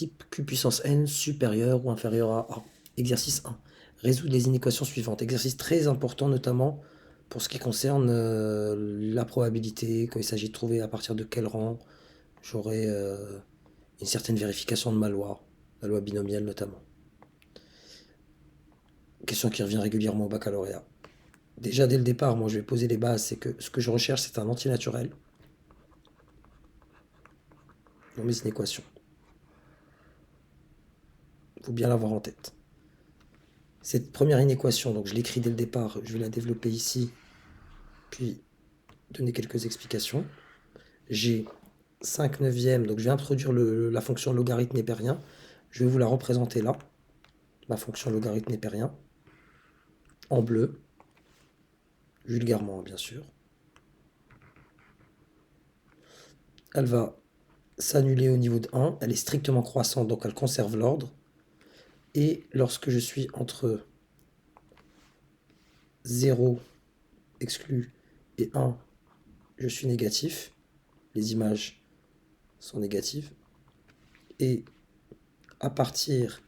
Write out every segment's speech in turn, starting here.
Type q puissance n supérieur ou inférieur à a. Exercice 1. Résoudre les inéquations suivantes. Exercice très important, notamment pour ce qui concerne la probabilité, quand il s'agit de trouver à partir de quel rang j'aurai une certaine vérification de ma loi, la loi binomiale notamment. Question qui revient régulièrement au baccalauréat. Déjà dès le départ, moi je vais poser les bases, c'est que ce que je recherche c'est un antinaturel dans mes inéquations. Il faut bien l'avoir en tête. Cette première inéquation, donc je l'écris dès le départ, je vais la développer ici, puis donner quelques explications. J'ai 5 neuvièmes, donc je vais introduire la fonction logarithme népérien. Je vais vous la représenter là, ma fonction logarithme népérien, en bleu, vulgairement bien sûr. Elle va s'annuler au niveau de 1, elle est strictement croissante, donc elle conserve l'ordre. Et lorsque je suis entre 0 exclu et 1, je suis négatif. Les images sont négatives. Et à partir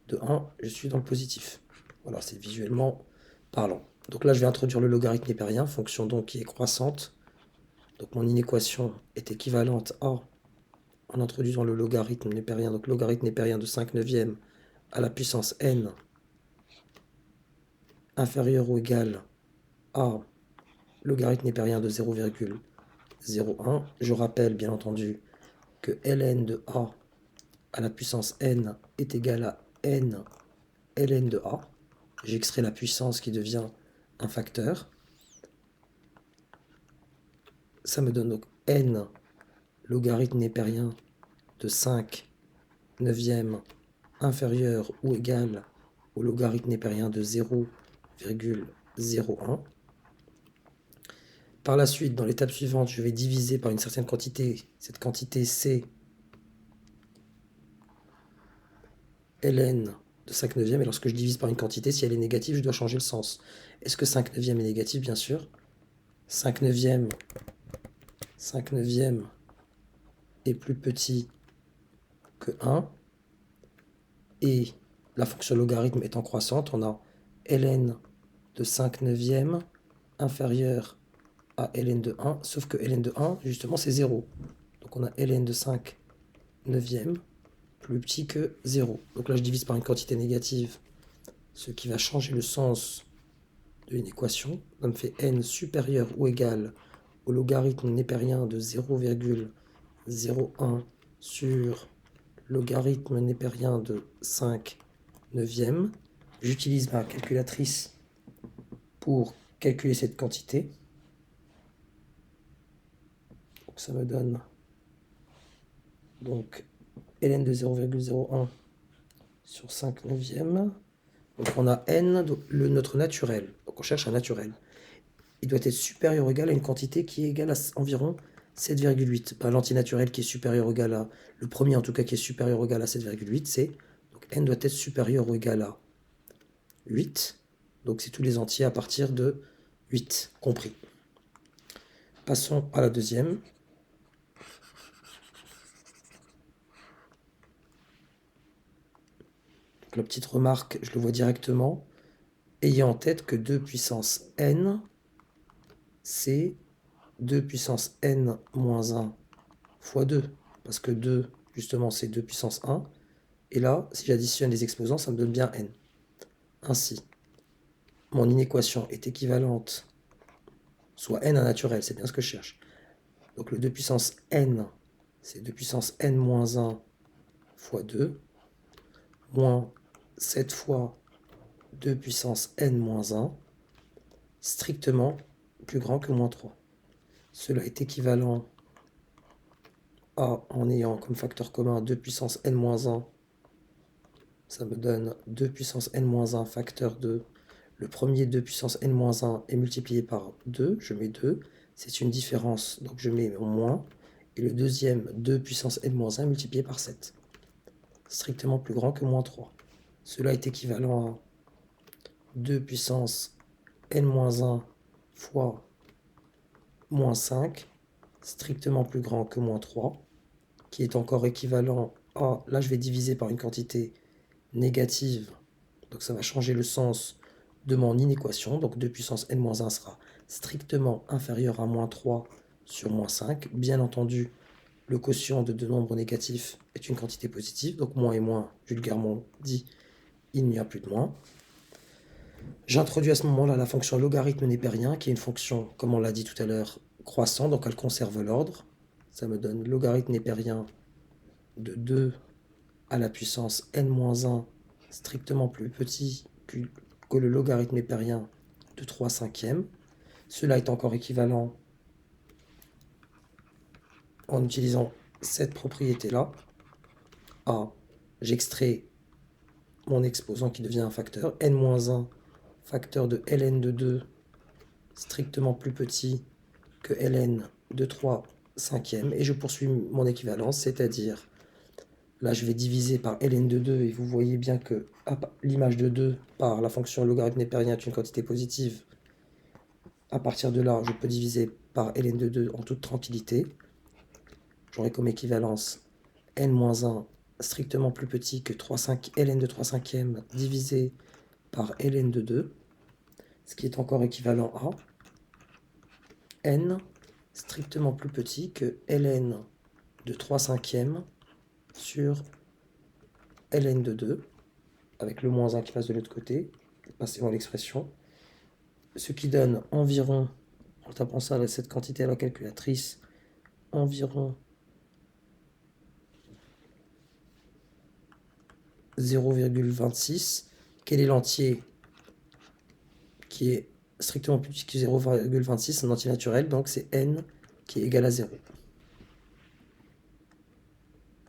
de 1, je suis dans le positif. Voilà, c'est visuellement parlant. Donc là, je vais introduire le logarithme népérien, fonction donc qui est croissante. Donc mon inéquation est équivalente à, en introduisant le logarithme népérien, donc logarithme népérien de 5 neuvièmes à la puissance n inférieur ou égal à logarithme népérien de 0,01. Je rappelle bien entendu que ln de a à la puissance n est égal à n ln de a. J'extrais la puissance qui devient un facteur. Ça me donne donc n logarithme népérien de 5 neuvièmes inférieur ou égal au logarithme népérien de 0,01. Par la suite, dans l'étape suivante, je vais diviser par une certaine quantité. Cette quantité c'est ln de 5 neuvièmes. Et lorsque je divise par une quantité, si elle est négative, je dois changer le sens. Est-ce que 5 neuvièmes est négatif? Bien sûr. 5 neuvièmes est plus petit que 1. Et la fonction logarithme étant croissante, on a ln de 5 neuvièmes inférieur à ln de 1, sauf que ln de 1, justement, c'est 0. Donc on a ln de 5 neuvièmes plus petit que 0. Donc là, je divise par une quantité négative, ce qui va changer le sens de une équation. Ça me fait n supérieur ou égal au logarithme népérien de 0,01 sur logarithme népérien de 5 neuvièmes. J'utilise ma calculatrice pour calculer cette quantité. Donc ça me donne donc ln de 0,01 sur 5 neuvièmes. Donc on a n, notre naturel. Donc on cherche un naturel. Il doit être supérieur ou égal à une quantité qui est égale à environ 7,8. Ben, l'antinaturel qui est supérieur ou égal à... Le premier en tout cas qui est supérieur ou égal à 7,8, c'est... Donc n doit être supérieur ou égal à 8. Donc c'est tous les entiers à partir de 8 compris. Passons à la deuxième. Donc, la petite remarque, je le vois directement. Ayez en tête que 2 puissance n, c'est 2 puissance n moins 1 fois 2. Parce que 2, justement, c'est 2 puissance 1. Et là, si j'additionne les exposants, ça me donne bien n. Ainsi, mon inéquation est équivalente, soit n un naturel, c'est bien ce que je cherche. Donc le 2 puissance n, c'est 2 puissance n moins 1 fois 2, moins 7 fois 2 puissance n moins 1, strictement plus grand que moins 3. Cela est équivalent à, en ayant comme facteur commun 2 puissance n moins 1, ça me donne 2 puissance n moins 1 facteur de... Le premier 2 puissance n moins 1 est multiplié par 2, je mets 2, c'est une différence, donc je mets moins, et le deuxième 2 puissance n moins 1 multiplié par 7, strictement plus grand que moins 3. Cela est équivalent à 2 puissance n moins 1 fois moins 5, strictement plus grand que moins 3, qui est encore équivalent A, là je vais diviser par une quantité négative, donc ça va changer le sens de mon inéquation, donc 2 puissance n-1 sera strictement inférieur à moins 3 sur moins 5. Bien entendu, le quotient de deux nombres négatifs est une quantité positive, donc moins et moins, vulgairement dit, il n'y a plus de moins. J'introduis à ce moment-là la fonction logarithme népérien, qui est une fonction, comme on l'a dit tout à l'heure, croissant, donc elle conserve l'ordre. Ça me donne logarithme népérien de 2 à la puissance n-1, strictement plus petit que le logarithme népérien de 3 cinquièmes. Cela est encore équivalent en utilisant cette propriété-là. A, j'extrais mon exposant qui devient un facteur, n-1, facteur de ln de 2, strictement plus petit que ln de 3 cinquièmes, et je poursuis mon équivalence, c'est-à-dire, là je vais diviser par ln de 2, et vous voyez bien que l'image de 2 par la fonction logarithme népérien est une quantité positive. À partir de là, je peux diviser par ln de 2 en toute tranquillité. J'aurai comme équivalence n-1 strictement plus petit que ln de 3 cinquièmes divisé par ln de 2, ce qui est encore équivalent à n strictement plus petit que ln de 3 cinquièmes sur ln de 2, avec le moins 1 qui passe de l'autre côté, passez-moi l'expression, ce qui donne environ, en tapant ça, cette quantité à la calculatrice, environ 0,26. Quel est l'entier qui est strictement plus petit que 0,26? Un entier naturel, donc c'est n qui est égal à 0.